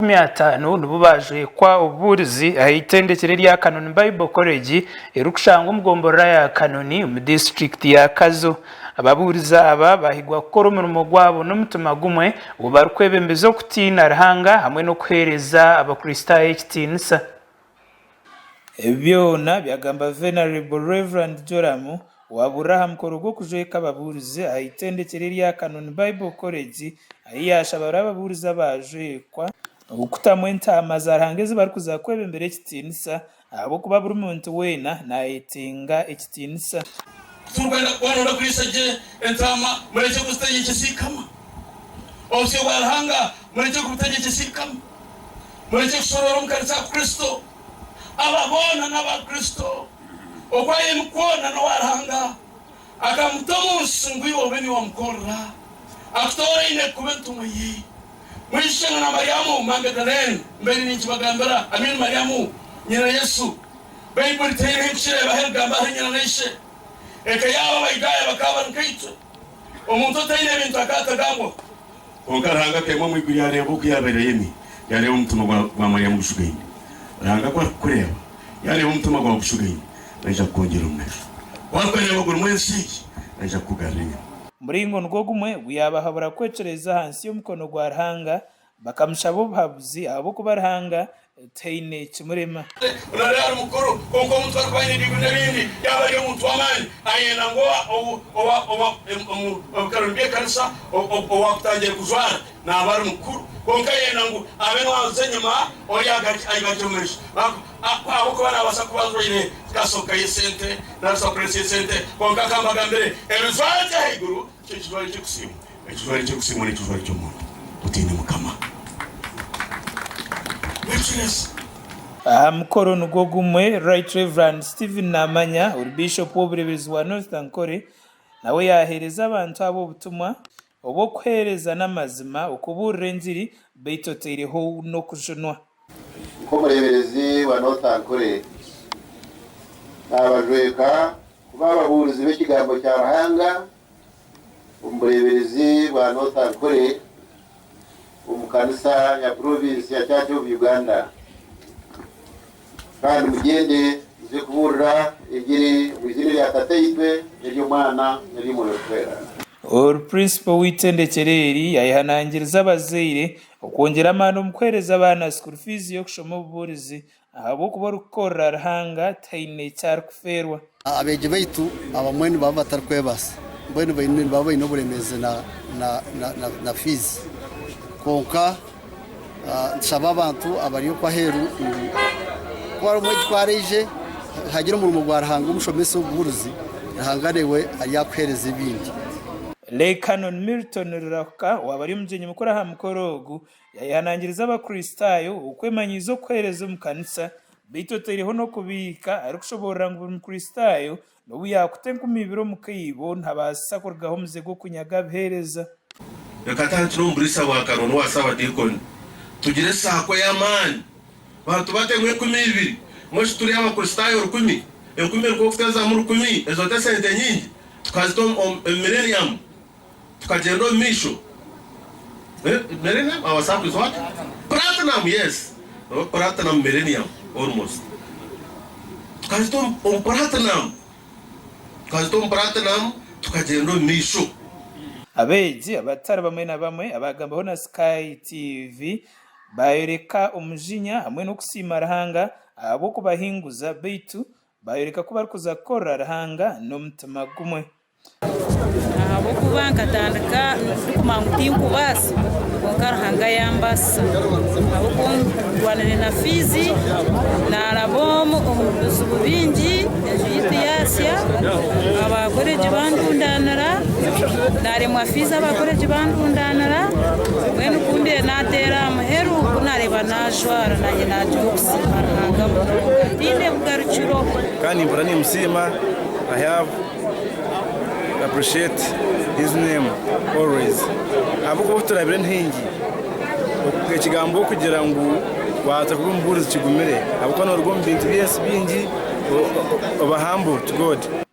5 nubu bajwekyire Ababurizi ahitendekere rya Kanoni Bible College erukushanga umugomborera ya Kanoni mu district ya Kazo. Ababurizi aba bahigwa gukora umurimo gwabo n'umutima gumwe ubu bari kwebembeza kutina Ruhanga hamwe no kuhereza abakristayo ekitinisa. Ebyona byagamba Venerable Reverend Joramu waburahamu korogo kujweka Ababurizi ahitendekere rya Kanoni Bible College ayiyasha Ababurizi bajwekyire ukutamwe ntama zarangeze bari kuzakweba imbere ekitinisa abo kuba buri muntu wena nayetinga ekitinisa. Turwenda kwanura kwisaje entama mureke kustaye kisikama obse warhanga mureke kutaje kisikama mureke kusorora mukarisa Kristo ababona n'abakristo okwaye mukona no warhanga akamtomo singwi obeni wa mkorra aktora ine kubentu mayi mwishanga na Mariamu Magdalene mbere n'ikibagambara amin Mariamu nyina Yesu Bible tayire hikire bahelgamba nyina neshe eka yaba bayigaya bakaba nkayitse omuntu tayine bintu akatagambo onkaranga kemo mwiguri yarebo kuyabereyemi yarebo mutuma gwa Mariamu gushugeni ranga kwa kureba yarebo mutuma gwa gushugeni naje kongera umwesho wakwereba guru mwensi naje kugarenya muringo ngogumwe guyabahabura kwecereza hansi y'umukono gwa Ruhanga bakamushabo babuzi abo kuba Ruhanga tayine kimurema urare mukuru konko mutwa kwine n'ibindi yaba ari umuntu w'amani ayena ngo Kanoni kanisa wakutangiye kuzwara nabari mukuru konka yena ngo abeno wazenyuma ayagajomeje abo kuba nabasa kubazwire kasoka yesente nasa presi yesente konka kamagambere eluzwate higuru cyizwari cyukusimu ekizwari cyukusimu ni cyizwari cy'umuntu utine mukama. Mukoro nugogumwe Right Reverend Stephen Namanya uri Bishop w'Ababurizi wa North Ankole nawe yahereza abantu abo butumwa obo kuhereza n'amazima ukuburira enziri beitotereho no kujonwa. Umuburizi wa North Ankole abajweka kuba Ababurizi b'ikigambo cya Ruhanga umuburizi wa North Ankole umukanisa ya province ya Church of Uganda kandi mugende uze kuburira igiri wizire ya tateitwe n'iryo mwana n'iri mu rwera. Or principal w'itendekereri yayihanangiriza abazeire okongera amano mukwereza abana school fees yo kushoma Ababurizi abo kuba rukora Ruhanga tayine cyari kuferwa abeje baitu abamweni baba batarkwebasa mbone bayine baba inoburemeze na fees konka nsaba abantu abariyo kwa heru kwa mwe twareje hagira umurimo gwa Ruhanga umushomese w'Ababurizi Ruhangarewe ari yakwereza ibindi. Le Canon Milton Ruraka wabari mjenye mukora ha mukorogu yayihanangiriza abakristayo ukwemanyizo kwereza mu kanisa bitotereho no kubika ari kushobora ngo umukristayo no yakutenka umibiro mukibo ntabasa kurgaho muzego kunyaga bhereza. Yakatantiro mburisa wa Kanoni wasaba dikoni tugire sako y'amani bantu batemwe 12 mwe turi abakristayo 10 ekumi ko kuteza mu 10 ezo tesente nyingi tukazito millennium tukagendo misho millennium our sample is what platinum yes platinum millennium almost tukazito platinum tukagendo misho. Abeji abatara bamwe na bamwe abagambaho na Sky TV bayereka umujinya hamwe no kusima Ruhanga abo kubahinguza beitu bayereka ko bari kuzakora Ruhanga no mutima gumwe abo kubanka tandika kumanguti kubasa konka Ruhanga yambasa abo kwanane na fizi na arabomu ububingi ejitu yasya abakoreje bandundanara nare mwafiza abakoreje bandundanara wenu kunde natera amheru kunareba najwara nanye najukusi Ruhanga inde bugaruchiro kandi mburani musima I have appreciate his name always abuko turabire ntingi ekigambo kugira ngo waza kuba Ababurizi kigumire abuko no rwo mbintu byese bingi oba humble to God.